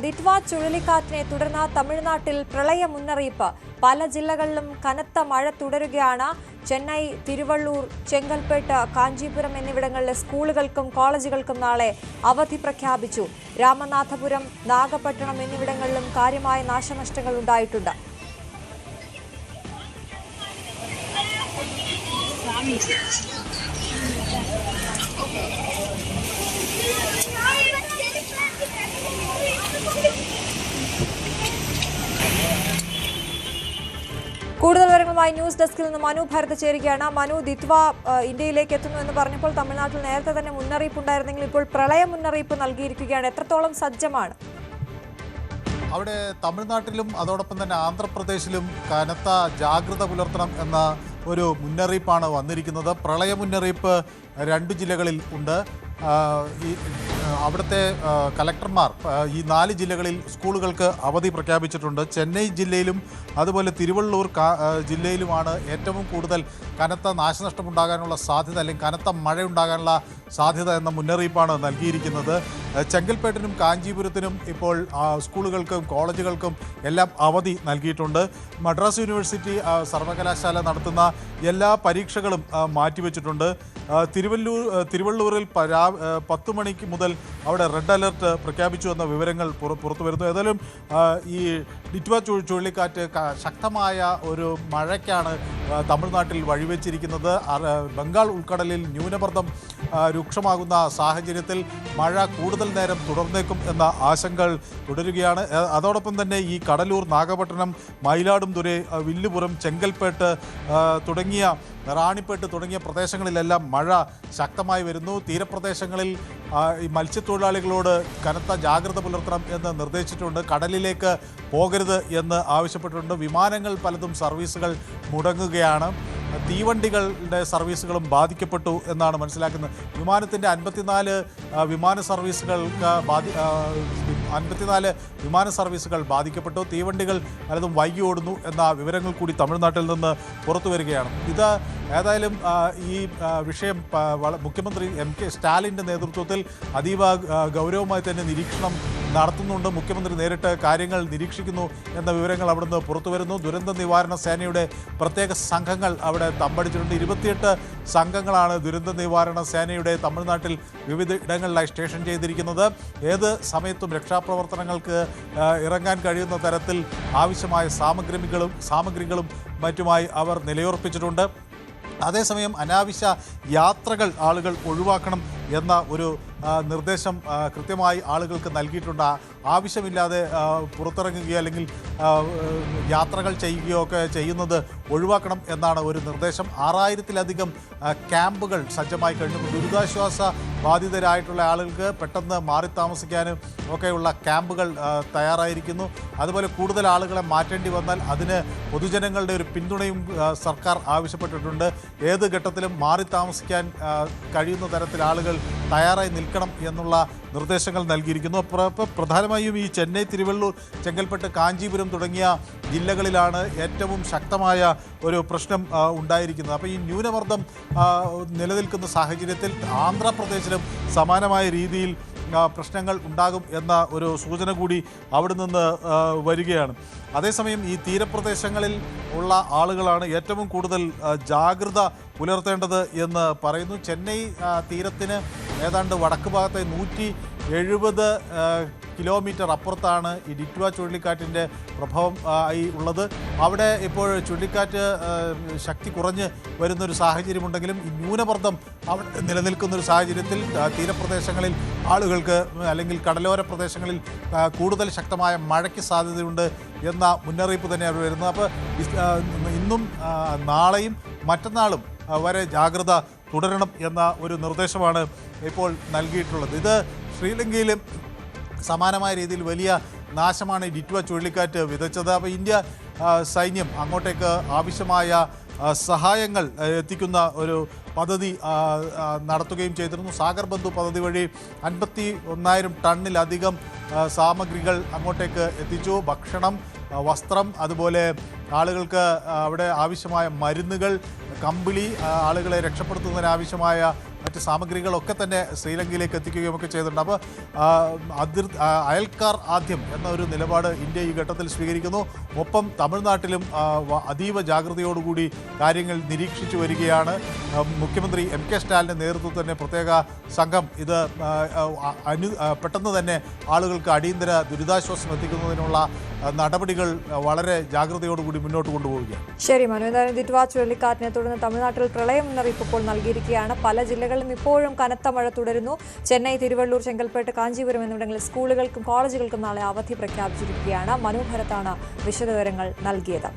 ഡിറ്റ്വ ചുഴലിക്കാറ്റിനെ തുടർന്ന് തമിഴ്നാട്ടിൽ പ്രളയ മുന്നറിയിപ്പ്. പല ജില്ലകളിലും കനത്ത മഴ തുടരുകയാണ്. ചെന്നൈ, തിരുവള്ളൂർ, ചെങ്കൽപ്പേട്ട്, കാഞ്ചീപുരം എന്നിവിടങ്ങളിലെ സ്കൂളുകൾക്കും കോളേജുകൾക്കും നാളെ അവധി പ്രഖ്യാപിച്ചു. രാമനാഥപുരം, നാഗപട്ടണം എന്നിവിടങ്ങളിലും കാര്യമായ നാശനഷ്ടങ്ങൾ ഉണ്ടായിട്ടുണ്ട്. കൂടുതൽ വിവരങ്ങളുമായി ന്യൂസ് ഡെസ്കിൽ നിന്ന് മനു ഭാരത് ചേരുകയാണ്. മനു, ദിത്വ ഇന്ത്യയിലേക്ക് എത്തുന്നു എന്ന് പറഞ്ഞപ്പോൾ തമിഴ്നാട്ടിൽ നേരത്തെ തന്നെ മുന്നറിയിപ്പ് ഉണ്ടായിരുന്നെങ്കിൽ ഇപ്പോൾ പ്രളയ മുന്നറിയിപ്പ് നൽകിയിരിക്കുകയാണ്. എത്രത്തോളം സജ്ജമാണ്? അവിടെ തമിഴ്നാട്ടിലും അതോടൊപ്പം തന്നെ ആന്ധ്രാപ്രദേശിലും കനത്ത ജാഗ്രത പുലർത്തണം എന്ന ഒരു മുന്നറിയിപ്പാണ് വന്നിരിക്കുന്നത്. പ്രളയ മുന്നറിയിപ്പ് 2 ജില്ലകളിൽ ഉണ്ട്. അവിടുത്തെ കലക്ടർമാർ ഈ 4 ജില്ലകളിൽ സ്കൂളുകൾക്ക് അവധി പ്രഖ്യാപിച്ചിട്ടുണ്ട്. ചെന്നൈ ജില്ലയിലും അതുപോലെ തിരുവള്ളൂർ ജില്ലയിലുമാണ് ഏറ്റവും കൂടുതൽ കനത്ത നാശനഷ്ടമുണ്ടാകാനുള്ള സാധ്യത, അല്ലെങ്കിൽ കനത്ത മഴയുണ്ടാകാനുള്ള സാധ്യത എന്ന മുന്നറിയിപ്പാണ് നൽകിയിരിക്കുന്നത്. ചെങ്കൽപ്പേട്ടിനും കാഞ്ചീപുരത്തിനും ഇപ്പോൾ സ്കൂളുകൾക്കും കോളേജുകൾക്കും എല്ലാം അവധി നൽകിയിട്ടുണ്ട്. മദ്രാസ് യൂണിവേഴ്സിറ്റി സർവകലാശാല നടത്തുന്ന എല്ലാ പരീക്ഷകളും മാറ്റിവെച്ചിട്ടുണ്ട്. തിരുവള്ളൂരിൽ 10 മണിക്ക് മുതൽ അവിടെ റെഡ് അലർട്ട് പ്രഖ്യാപിച്ചു എന്ന വിവരങ്ങൾ പുറത്തു വരുന്നു. ഏതായാലും ഈ ഡിറ്റ്വ ചുഴലിക്കാറ്റ് ശക്തമായ ഒരു മഴയ്ക്കാണ് തമിഴ്നാട്ടിൽ വഴിവെച്ചിരിക്കുന്നത്. ബംഗാൾ ഉൾക്കടലിൽ ന്യൂനമർദ്ദം രൂക്ഷമാകുന്ന സാഹചര്യത്തിൽ മഴ കൂടുതൽ നേരം തുടർന്നേക്കും എന്ന ആശങ്കകൾ തുടരുകയാണ്. അതോടൊപ്പം തന്നെ ഈ കടലൂർ, നാഗപട്ടണം, മയിലാടുംതുറൈ, വില്ലുപുരം, ചെങ്കൽപ്പേട്ട് തുടങ്ങിയ റാണിപ്പേട്ട് തുടങ്ങിയ പ്രദേശങ്ങളിലെല്ലാം മഴ ശക്തമായി വരുന്നു. തീരപ്രദേശങ്ങളിൽ ഈ മത്സ്യത്തൊഴിലാളികളോട് കനത്ത ജാഗ്രത പുലർത്തണം എന്ന് നിർദ്ദേശിച്ചിട്ടുണ്ട്. കടലിലേക്ക് പോകരുത് എന്ന് ആവശ്യപ്പെട്ടിട്ടുണ്ട്. വിമാനങ്ങൾ പലതും സർവീസുകൾ മുടങ്ങുകയാണ്. തീവണ്ടികളുടെ സർവീസുകളും ബാധിക്കപ്പെട്ടു എന്നാണ് മനസ്സിലാക്കുന്നത്. വിമാനത്തിൻ്റെ 54 വിമാന സർവീസുകൾ ബാധിക്കപ്പെട്ടു. തീവണ്ടികൾ പലതും വൈകി ഓടുന്നു എന്ന വിവരങ്ങൾ കൂടി തമിഴ്നാട്ടിൽ നിന്ന് പുറത്തു വരികയാണ്. ഇത് ഏതായാലും ഈ വിഷയം മുഖ്യമന്ത്രി MK സ്റ്റാലിൻ്റെ നേതൃത്വത്തിൽ അതീവ ഗൗരവമായി തന്നെ നിരീക്ഷണം നടത്തുന്നുണ്ട്. മുഖ്യമന്ത്രി നേരിട്ട് കാര്യങ്ങൾ നിരീക്ഷിക്കുന്നു എന്ന വിവരങ്ങൾ അവിടുന്ന് പുറത്തു വരുന്നു. ദുരന്ത നിവാരണ സേനയുടെ പ്രത്യേക സംഘങ്ങൾ അവിടെ തമ്പടിച്ചിട്ടുണ്ട്. 28 സംഘങ്ങളാണ് ദുരന്ത നിവാരണ സേനയുടെ തമിഴ്നാട്ടിൽ വിവിധ ഇടങ്ങളിലായി സ്റ്റേഷൻ ചെയ്തിരിക്കുന്നത്. ഏത് സമയത്തും രക്ഷാപ്രവർത്തനങ്ങൾക്ക് ഇറങ്ങാൻ കഴിയുന്ന തരത്തിൽ ആവശ്യമായ സാമഗ്രികളും മറ്റുമായി അവർ നിലയുറപ്പിച്ചിട്ടുണ്ട്. അതേസമയം അനാവശ്യ യാത്രകൾ ആളുകൾ ഒഴിവാക്കണം എന്ന ഒരു നിർദ്ദേശം കൃത്യമായി ആളുകൾക്ക് നൽകിയിട്ടുണ്ട്. ആവശ്യമില്ലാതെ പുറത്തിറങ്ങുകയോ അല്ലെങ്കിൽ യാത്രകൾ ചെയ്യുകയോ ഒക്കെ ചെയ്യുന്നത് ഒഴിവാക്കണം എന്നാണ് ഒരു നിർദ്ദേശം. 6000-ലധികം ക്യാമ്പുകൾ സജ്ജമായി കഴിഞ്ഞു. ദുരിതാശ്വാസ ബാധിതരായിട്ടുള്ള ആളുകൾക്ക് പെട്ടെന്ന് മാറി താമസിക്കാനും ഒക്കെയുള്ള ക്യാമ്പുകൾ തയ്യാറായിരിക്കുന്നു. അതുപോലെ കൂടുതൽ ആളുകളെ മാറ്റേണ്ടി വന്നാൽ അതിന് പൊതുജനങ്ങളുടെ ഒരു പിന്തുണയും സർക്കാർ ആവശ്യപ്പെട്ടിട്ടുണ്ട്. ഏത് ഘട്ടത്തിലും മാറി താമസിക്കാൻ കഴിയുന്ന തരത്തിൽ ആളുകൾ തയ്യാറായി നിൽക്കണം എന്നുള്ള നിർദ്ദേശങ്ങൾ നൽകിയിരിക്കുന്നു. പ്രധാനമായും ഈ ചെന്നൈ, തിരുവള്ളൂർ, ചെങ്കൽപ്പേട്ട്, കാഞ്ചീപുരം തുടങ്ങിയ ജില്ലകളിലാണ് ഏറ്റവും ശക്തമായ ഒരു പ്രശ്നം ഉണ്ടായിരിക്കുന്നത്. അപ്പോൾ ഈ ന്യൂനമർദ്ദം നിലനിൽക്കുന്ന സാഹചര്യത്തിൽ ആന്ധ്രാപ്രദേശിലും സമാനമായ രീതിയിൽ പ്രശ്നങ്ങൾ ഉണ്ടാകും എന്ന ഒരു സൂചന കൂടി അവിടെ നിന്ന് വരികയാണ്. അതേസമയം ഈ തീരപ്രദേശങ്ങളിൽ ഉള്ള ആളുകളാണ് ഏറ്റവും കൂടുതൽ ജാഗ്രത പുലർത്തേണ്ടത് എന്ന് പറയുന്നു. ചെന്നൈ തീരത്തിന് ഏതാണ്ട് വടക്ക് ഭാഗത്തെ 170 കിലോമീറ്റർ അപ്പുറത്താണ് ഈ ഡിറ്റ്വ ചുഴലിക്കാറ്റിൻ്റെ പ്രഭാവം ആയി ഉള്ളത്. അവിടെ ഇപ്പോൾ ചുഴലിക്കാറ്റ് ശക്തി കുറഞ്ഞ് വരുന്നൊരു സാഹചര്യമുണ്ടെങ്കിലും ഈ ന്യൂനമർദ്ദം അവിടെ നിലനിൽക്കുന്നൊരു സാഹചര്യത്തിൽ തീരപ്രദേശങ്ങളിൽ ആളുകൾക്ക് അല്ലെങ്കിൽ കടലോര പ്രദേശങ്ങളിൽ കൂടുതൽ ശക്തമായ മഴയ്ക്ക് സാധ്യതയുണ്ട് എന്ന മുന്നറിയിപ്പ് തന്നെയാണ് വരുന്നത്. അപ്പോൾ ഇന്നും നാളെയും മറ്റന്നാളും വരെ ജാഗ്രത തുടരണം എന്ന ഒരു നിർദ്ദേശമാണ് ഇപ്പോൾ നൽകിയിട്ടുള്ളത്. ഇത് ശ്രീലങ്കയിലും സമാനമായ രീതിയിൽ വലിയ നാശമാണ് ഈ ഡിറ്റ്വ ചുഴലിക്കാറ്റ് വിതച്ചത്. അപ്പോൾ ഇന്ത്യ സൈന്യം അങ്ങോട്ടേക്ക് ആവശ്യമായ സഹായങ്ങൾ എത്തിക്കുന്ന ഒരു പദ്ധതി നടത്തുകയും ചെയ്തിരുന്നു. സാഗർ ബന്ധു പദ്ധതി വഴി 51,000 ടണ്ണിലധികം സാമഗ്രികൾ അങ്ങോട്ടേക്ക് എത്തിച്ചു. ഭക്ഷണം, വസ്ത്രം, അതുപോലെ ആളുകൾക്ക് അവിടെ ആവശ്യമായ മരുന്നുകൾ, കമ്പിളി, ആളുകളെ രക്ഷപ്പെടുത്തുന്നതിനാവശ്യമായ മറ്റ് സാമഗ്രികളൊക്കെ തന്നെ ശ്രീലങ്കയിലേക്ക് എത്തിക്കുകയും ഒക്കെ ചെയ്തിട്ടുണ്ട്. അപ്പോൾ അയൽക്കാർ ആദ്യം എന്ന ഒരു നിലപാട് ഇന്ത്യ ഈ ഘട്ടത്തിൽ സ്വീകരിക്കുന്നു. ഒപ്പം തമിഴ്നാട്ടിലും അതീവ ജാഗ്രതയോടുകൂടി കാര്യങ്ങൾ നിരീക്ഷിച്ചു വരികയാണ്. മുഖ്യമന്ത്രി എം കെ സ്റ്റാലിൻ്റെ നേതൃത്വത്തിൽ തന്നെ പ്രത്യേക സംഘം ഇത് പെട്ടെന്ന് തന്നെ ആളുകൾക്ക് അടിയന്തര ദുരിതാശ്വാസം എത്തിക്കുന്നതിനുള്ള നടപടികൾ വളരെ ജാഗ്രതയോടുകൂടി മുന്നോട്ട് കൊണ്ടുപോവുകയാണ്. ശരി മനു, എന്തായാലും ദിറ്റ്വ ചുഴലിക്കാറ്റിനെ തുടർന്ന് തമിഴ്നാട്ടിൽ പ്രളയ മുന്നറിയിപ്പ് ഇപ്പോൾ നൽകിയിരിക്കുകയാണ്. പല ജില്ലകളിലും ഇപ്പോഴും കനത്ത മഴ തുടരുന്നു. ചെന്നൈ, തിരുവള്ളൂർ, ചെങ്കൽപ്പേട്ട്, കാഞ്ചീപുരം എന്നിവിടങ്ങളിൽ സ്കൂളുകൾക്കും കോളേജുകൾക്കും നാളെ അവധി പ്രഖ്യാപിച്ചിരിക്കുകയാണ്. മനു ഭരത്താണ് വിശദവിവരങ്ങൾ നൽകിയത്.